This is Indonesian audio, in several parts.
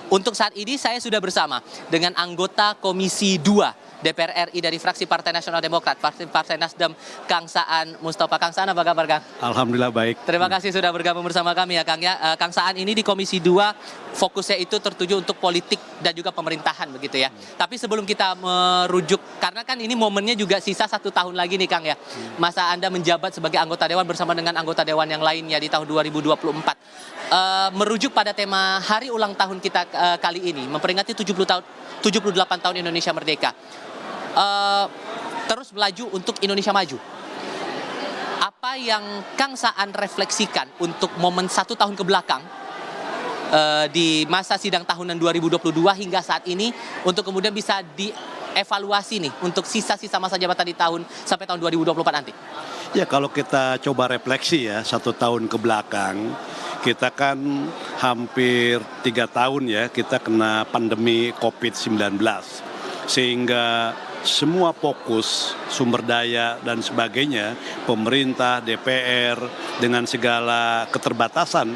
Untuk saat ini saya sudah bersama dengan anggota Komisi 2 DPR RI dari fraksi Partai Nasional Demokrat, Partai Nasdem, Kang Saan Mustafa. Kang Saan, apa kabar, Kang? Alhamdulillah baik. Terima kasih sudah bergabung bersama kami ya, Kang. Kang Saan ini di Komisi 2 fokusnya itu tertuju untuk politik dan juga pemerintahan begitu ya. Tapi sebelum kita merujuk, karena kan ini momennya juga sisa 1 tahun lagi nih, Kang ya. Masa Anda menjabat sebagai anggota Dewan bersama dengan anggota Dewan yang lainnya di tahun 2024. Merujuk pada tema hari ulang tahun kita kali ini, memperingati 78 tahun Indonesia Merdeka. Terus melaju untuk Indonesia maju. Apa yang Kang Saan refleksikan untuk momen 1 tahun ke belakang di masa sidang tahunan 2022 hingga saat ini untuk kemudian bisa dievaluasi nih untuk sisa-sisa masa jabatan di tahun sampai tahun 2024 nanti? Ya, kalau kita coba refleksi ya 1 tahun ke belakang, kita kan hampir 3 tahun ya kita kena pandemi COVID-19, sehingga semua fokus, sumber daya dan sebagainya, pemerintah, DPR, dengan segala keterbatasan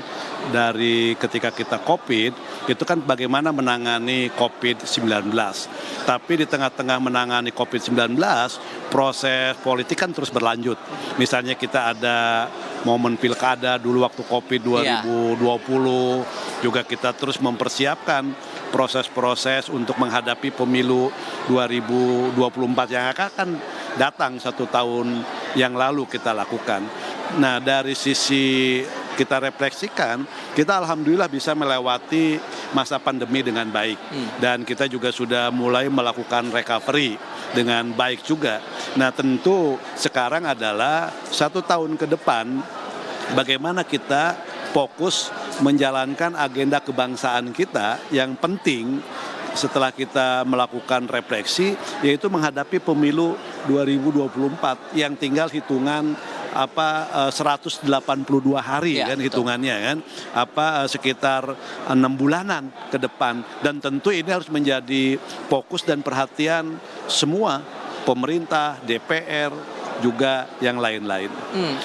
dari ketika kita COVID, itu kan bagaimana menangani COVID-19. Tapi di tengah-tengah menangani COVID-19, proses politik kan terus berlanjut. Misalnya kita ada momen pilkada dulu waktu COVID 2020, juga kita terus mempersiapkan proses-proses untuk menghadapi pemilu 2024 yang akan datang 1 tahun yang lalu kita lakukan. Nah, dari sisi kita refleksikan, kita alhamdulillah bisa melewati masa pandemi dengan baik. Dan kita juga sudah mulai melakukan recovery dengan baik juga. Nah, tentu sekarang adalah 1 tahun ke depan, bagaimana kita fokus menjalankan agenda kebangsaan kita yang penting setelah kita melakukan refleksi, yaitu menghadapi pemilu 2024 yang tinggal hitungan 182 hari ya, kan hitungannya kan, sekitar 6 bulanan ke depan, dan tentu ini harus menjadi fokus dan perhatian semua pemerintah, DPR, juga yang lain-lain.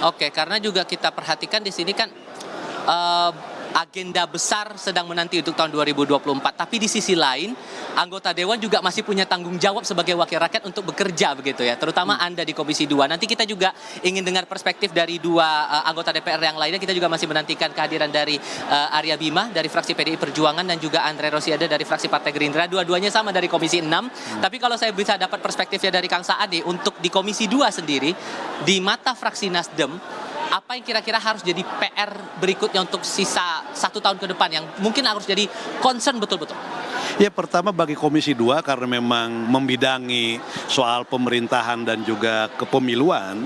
Oke, karena juga kita perhatikan di sini kan agenda besar sedang menanti untuk tahun 2024. Tapi di sisi lain, anggota Dewan juga masih punya tanggung jawab sebagai wakil rakyat untuk bekerja begitu ya. Terutama Anda di Komisi 2. Nanti kita juga ingin dengar perspektif dari 2 anggota DPR yang lainnya. Kita juga masih menantikan kehadiran dari Arya Bima dari fraksi PDI Perjuangan dan juga Andre Rosiade dari fraksi Partai Gerindra. Dua-duanya sama dari Komisi 6. Tapi kalau saya bisa dapat perspektifnya dari Kang Saan nih, untuk di Komisi 2 sendiri, di mata fraksi Nasdem, apa yang kira-kira harus jadi PR berikutnya untuk sisa 1 tahun ke depan yang mungkin harus jadi concern betul-betul? Ya, pertama bagi Komisi 2 karena memang membidangi soal pemerintahan dan juga kepemiluan,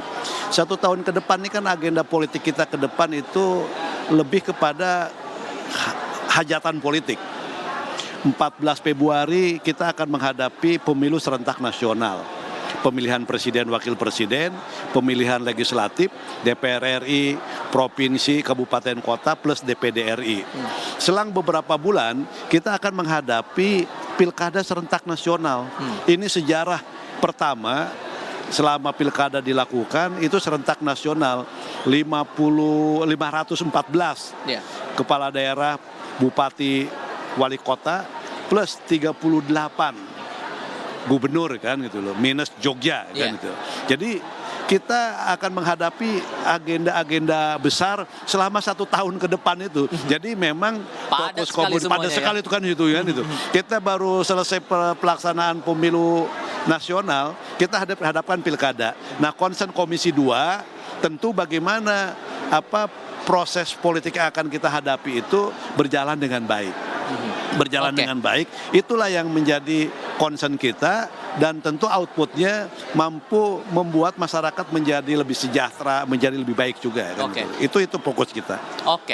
1 tahun ke depan ini kan agenda politik kita ke depan itu lebih kepada hajatan politik. 14 Februari kita akan menghadapi pemilu serentak nasional. Pemilihan presiden, wakil presiden, pemilihan legislatif, DPR RI, provinsi, kabupaten kota, plus DPD RI. Selang beberapa bulan, kita akan menghadapi pilkada serentak nasional. Ini sejarah pertama selama pilkada dilakukan, itu serentak nasional. 514 kepala daerah, bupati, wali kota, plus 38 gubernur kan gitu loh, minus Jogja kan gitu. Jadi kita akan menghadapi agenda-agenda besar selama 1 tahun ke depan itu. Jadi memang padat sekali itu kan gitu kan itu. Kita baru selesai pelaksanaan pemilu nasional, kita hadapkan pilkada. Nah, concern Komisi 2 tentu bagaimana proses politik yang akan kita hadapi itu berjalan dengan baik. Dengan baik, itulah yang menjadi concern kita, dan tentu outputnya mampu membuat masyarakat menjadi lebih sejahtera, menjadi lebih baik juga kan. Itu fokus kita.